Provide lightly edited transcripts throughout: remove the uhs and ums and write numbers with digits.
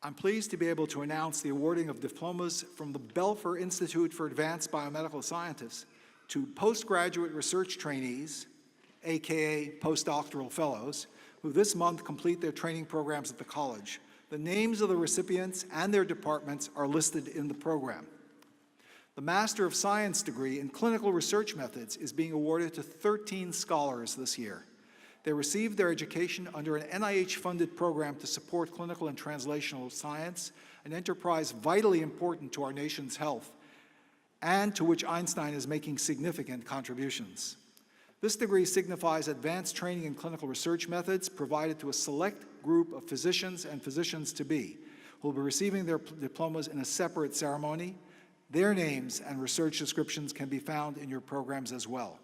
I'm pleased to be able to announce the awarding of diplomas from the Belfer Institute for Advanced Biomedical Scientists to postgraduate research trainees, aka postdoctoral fellows, who this month complete their training programs at the college. The names of the recipients and their departments are listed in the program. The Master of Science degree in Clinical Research Methods is being awarded to 13 scholars this year. They received their education under an NIH-funded program to support clinical and translational science, an enterprise vitally important to our nation's health, and to which Einstein is making significant contributions. This degree signifies advanced training in clinical research methods provided to a select group of physicians and physicians-to-be who will be receiving their diplomas in a separate ceremony. Their names and research descriptions can be found in your programs as well.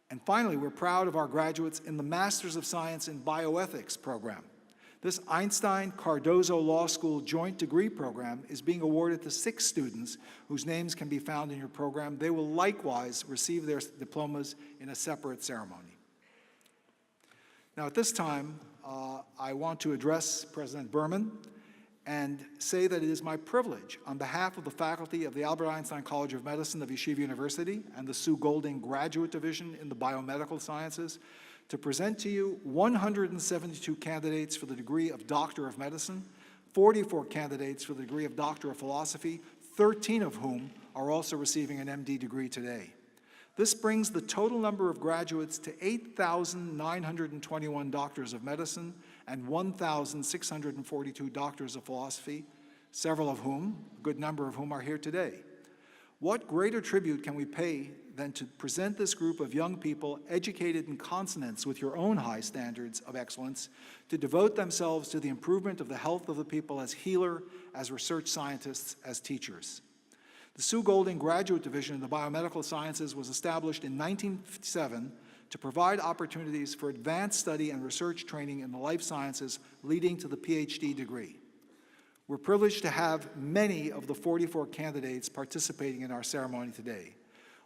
And finally, we're proud of our graduates in the Masters of Science in Bioethics program. This Einstein-Cardozo Law School joint degree program is being awarded to 6 students whose names can be found in your program. They will likewise receive their diplomas in a separate ceremony. Now at this time, I want to address President Berman and say that it is my privilege, on behalf of the faculty of the Albert Einstein College of Medicine of Yeshiva University and the Sue Golding Graduate Division in the Biomedical Sciences, to present to you 172 candidates for the degree of Doctor of Medicine, 44 candidates for the degree of Doctor of Philosophy, 13 of whom are also receiving an MD degree today. This brings the total number of graduates to 8,921 doctors of medicine and 1,642 doctors of philosophy, several of whom, a good number of whom, are here today. What greater tribute can we pay than to present this group of young people educated in consonance with your own high standards of excellence to devote themselves to the improvement of the health of the people as healer, as research scientists, as teachers. The Sue Golding Graduate Division in the Biomedical Sciences was established in 1957 to provide opportunities for advanced study and research training in the life sciences leading to the Ph.D. degree. We're privileged to have many of the 44 candidates participating in our ceremony today.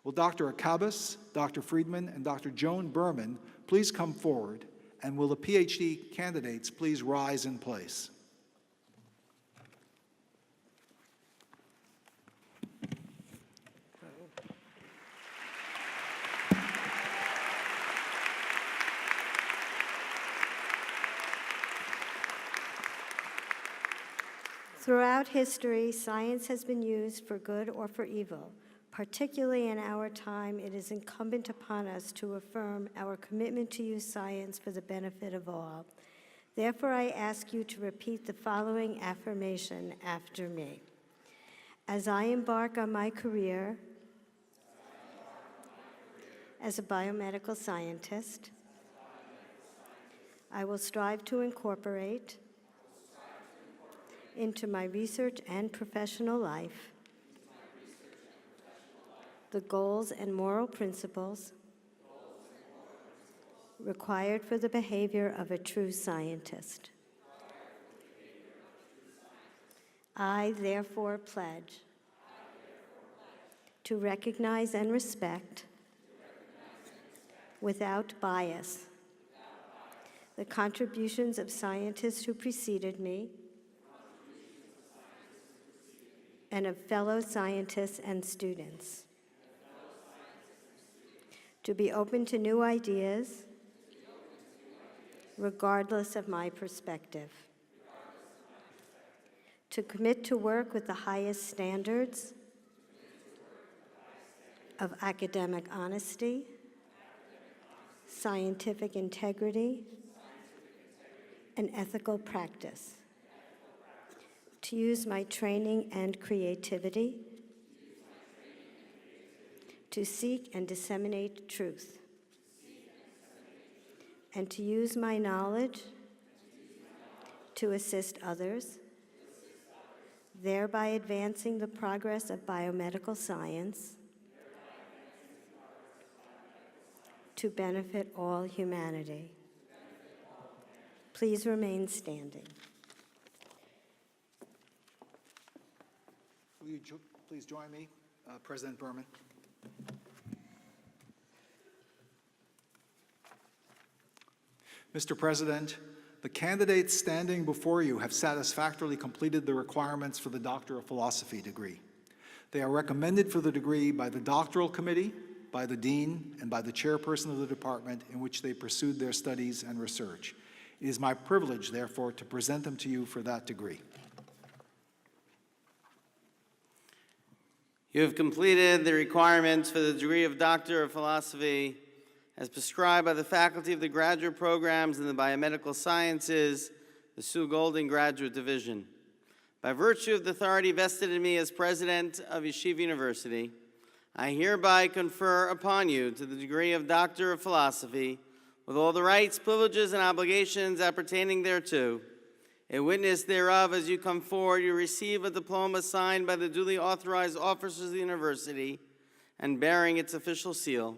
Will Dr. Akabas, Dr. Friedman, and Dr. Joan Berman please come forward, and will the Ph.D. candidates please rise in place? Throughout history, science has been used for good or for evil. Particularly in our time, it is incumbent upon us to affirm our commitment to use science for the benefit of all. Therefore, I ask you to repeat the following affirmation after me. As I embark on my career as a biomedical scientist, I will strive to incorporate into my research and professional life the goals and moral principles required for the behavior of a true scientist. I therefore pledge to recognize and respect without bias the contributions of scientists who preceded me and of fellow scientists and students, to be open to new ideas regardless of my perspective, to commit to work with the highest standards of academic honesty, scientific integrity, and ethical practice, to use my training and creativity to seek and disseminate truth, and to use my knowledge to assist others, thereby advancing the progress of biomedical science to benefit all humanity. Please remain standing. Will you please join me, President Berman? Mr. President, The candidates standing before you have satisfactorily completed the requirements for the Doctor of Philosophy degree. They are recommended for the degree by the doctoral committee, by the dean, and by the chairperson of the department in which they pursued their studies and research. It is my privilege, therefore, to present them to you for that degree. You have completed the requirements for the degree of Doctor of Philosophy as prescribed by the faculty of the graduate programs in the Biomedical Sciences, the Sue Golding Graduate Division. By virtue of the authority vested in me as president of Yeshiva University, I hereby confer upon you to the degree of Doctor of Philosophy with all the rights, privileges, and obligations appertaining thereto. A witness thereof, as you come forward, you receive a diploma signed by the duly authorized officers of the university and bearing its official seal,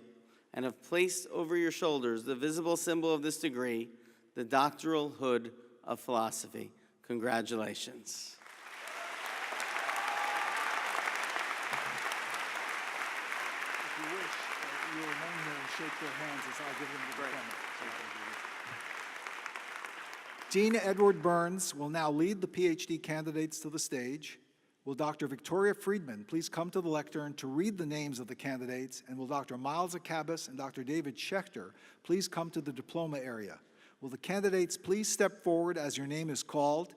and have placed over your shoulders the visible symbol of this degree, the doctoral hood of philosophy. Congratulations. If you wish, you will remain here and shake their hands as I give them the diploma. Dean Edward Burns will now lead the Ph.D. candidates to the stage. Will Dr. Victoria Friedman please come to the lectern to read the names of the candidates, and will Dr. Miles Akabas and Dr. David Schechter please come to the diploma area. Will the candidates please step forward as your name is called?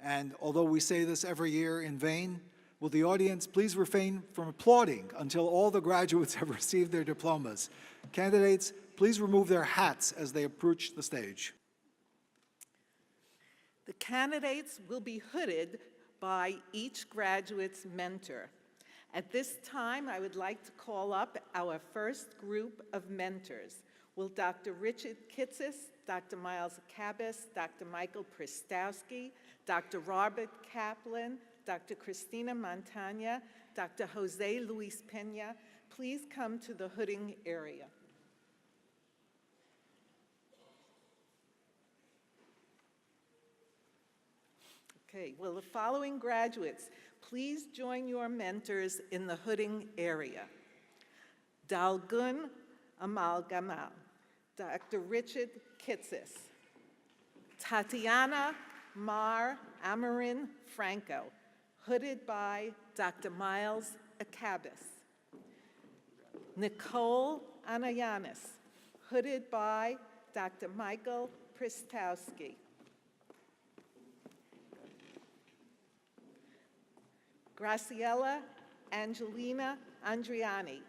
And although we say this every year in vain, will the audience please refrain from applauding until all the graduates have received their diplomas. Candidates, please remove their hats as they approach the stage. The candidates will be hooded by each graduate's mentor. At this time, I would like to call up our first group of mentors. Will Dr. Richard Kitsis, Dr. Miles Akabas, Dr. Michael Pristowski, Dr. Robert Kaplan, Dr. Christina Montagna, Dr. Jose Luis Pena, please come to the hooding area. Okay, will the following graduates please join your mentors in the hooding area? Dalgun Amal Gamal, Dr. Richard Kitsis, Tatiana Mar Amarin Franco, hooded by Dr. Miles Akabas. Nicole Anayanis, hooded by Dr. Michael Pristowski. Graciela Angelina Andriani,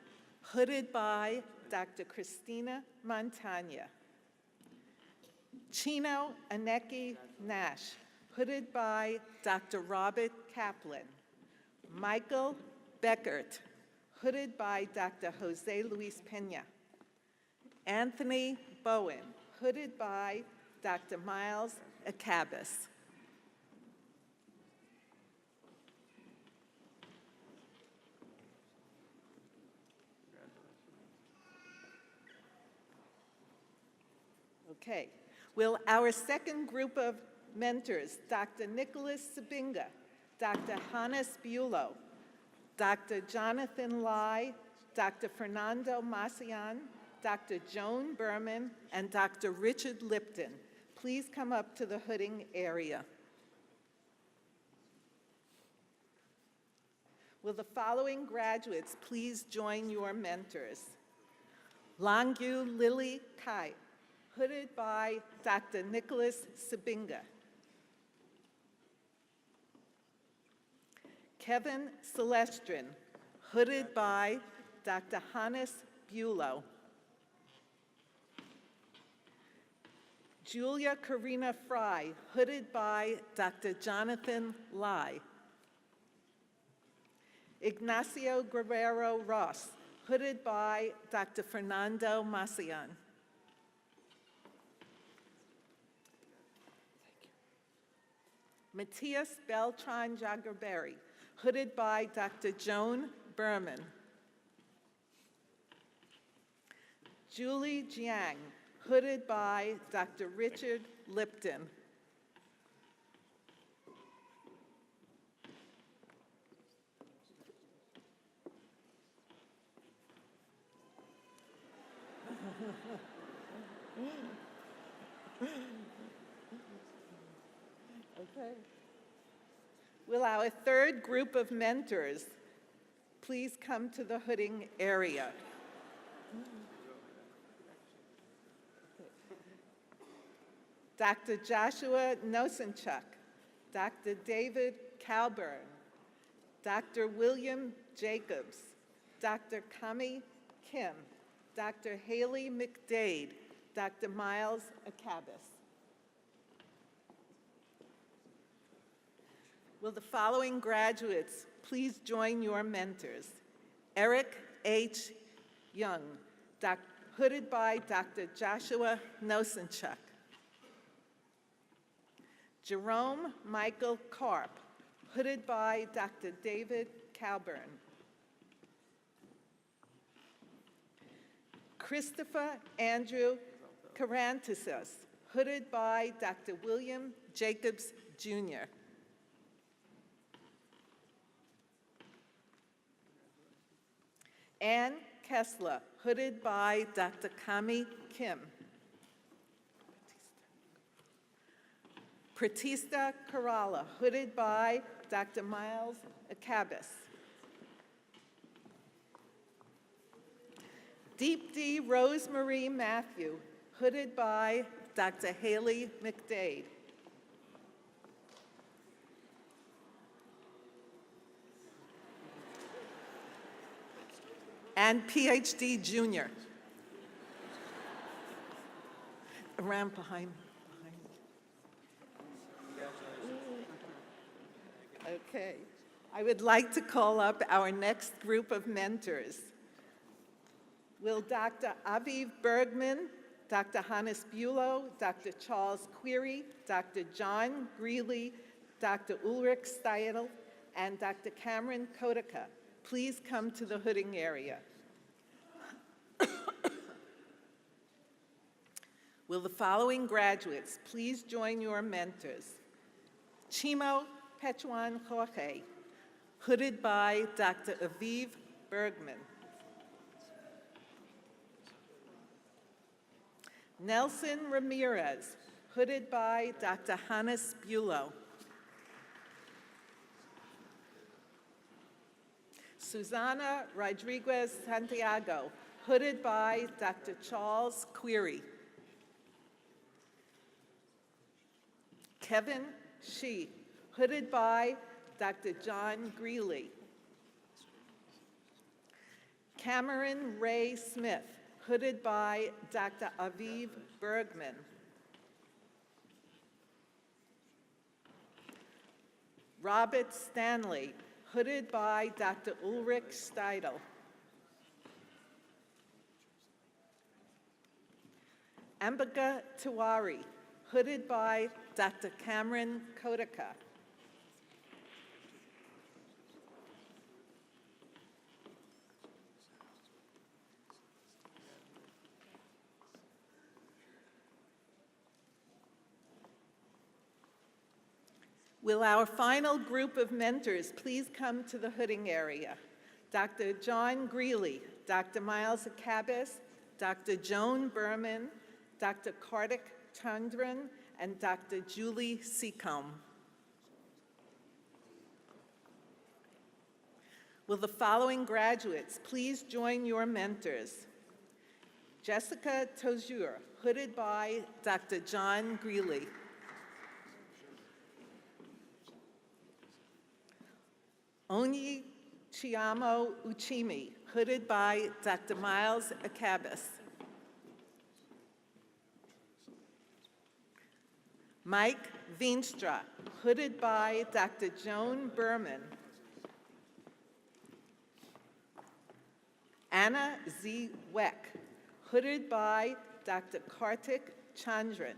hooded by Dr. Christina Montagna. Chino Aneki Nash, hooded by Dr. Robert Kaplan. Michael Beckert, hooded by Dr. Jose Luis Pena. Anthony Bowen, hooded by Dr. Miles Akabas. Okay, will our second group of mentors, Dr. Nicholas Sabinga, Dr. Hannes Bulow, Dr. Jonathan Lai, Dr. Fernando Macian, Dr. Joan Berman, and Dr. Richard Lipton, please come up to the hooding area. Will the following graduates please join your mentors? Langyu Lily Kai, hooded by Dr. Nicholas Sabinga. Kevin Celestrin, hooded by Dr. Hannes Bulow. Julia Karina Fry, hooded by Dr. Jonathan Lai. Ignacio Guerrero Ross, hooded by Dr. Fernando Macian. Matthias Beltran Jagerberry, hooded by Dr. Joan Berman. Julie Jiang, hooded by Dr. Richard Lipton. Will our third group of mentors please come to the hooding area? Dr. Joshua Nosenchuk, Dr. David Calburn, Dr. William Jacobs, Dr. Kami Kim, Dr. Haley McDade, Dr. Miles Akabis. Will the following graduates please join your mentors? Eric H. Young, hooded by Dr. Joshua Nosenchuk. Jerome Michael Karp, hooded by Dr. David Calburn. Christopher Andrew Carantisos, hooded by Dr. William Jacobs, Jr. Ann Kessler, hooded by Dr. Kami Kim. Pratista Kerala, hooded by Dr. Miles Akabis. Deepti Rosemarie Matthew, hooded by Dr. Haley McDade. And Ph.D. Jr. Around behind. Okay. I would like to call up our next group of mentors. Will Dr. Aviv Bergman, Dr. Hannes Bulow, Dr. Charles Query, Dr. John Greeley, Dr. Ulrich Steidl, and Dr. Cameron Kodaka please come to the hooding area? Will the following graduates please join your mentors? Chimo Pechuan Jorge, hooded by Dr. Aviv Bergman. Nelson Ramirez, hooded by Dr. Hannes Bulow. Susana Rodriguez Santiago, hooded by Dr. Charles Query. Kevin Shee, hooded by Dr. John Greeley. Cameron Ray Smith, hooded by Dr. Aviv Bergman. Robert Stanley, hooded by Dr. Ulrich Steidl. Ambika Tiwari, hooded by Dr. Cameron Kodaka. Will our final group of mentors please come to the hooding area? Dr. John Greeley, Dr. Miles Akabis, Dr. Joan Berman, Dr. Kartik Chandran, and Dr. Julie Seacombe. Will the following graduates please join your mentors? Jessica Tozier, hooded by Dr. John Greeley. Onyi Chiamo Uchimi, hooded by Dr. Miles Akabis. Mike Veenstra, hooded by Dr. Joan Berman. Anna Z. Weck, hooded by Dr. Kartik Chandran.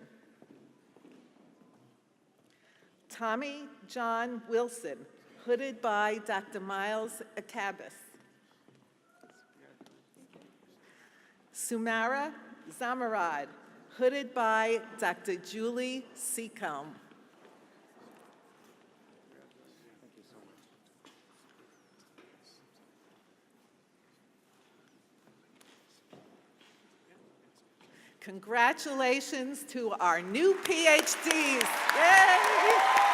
Tommy John Wilson, hooded by Dr. Miles Akabis. Sumara Zamarad, hooded by Dr. Julie Seacombe. Congratulations to our new PhDs. Yay!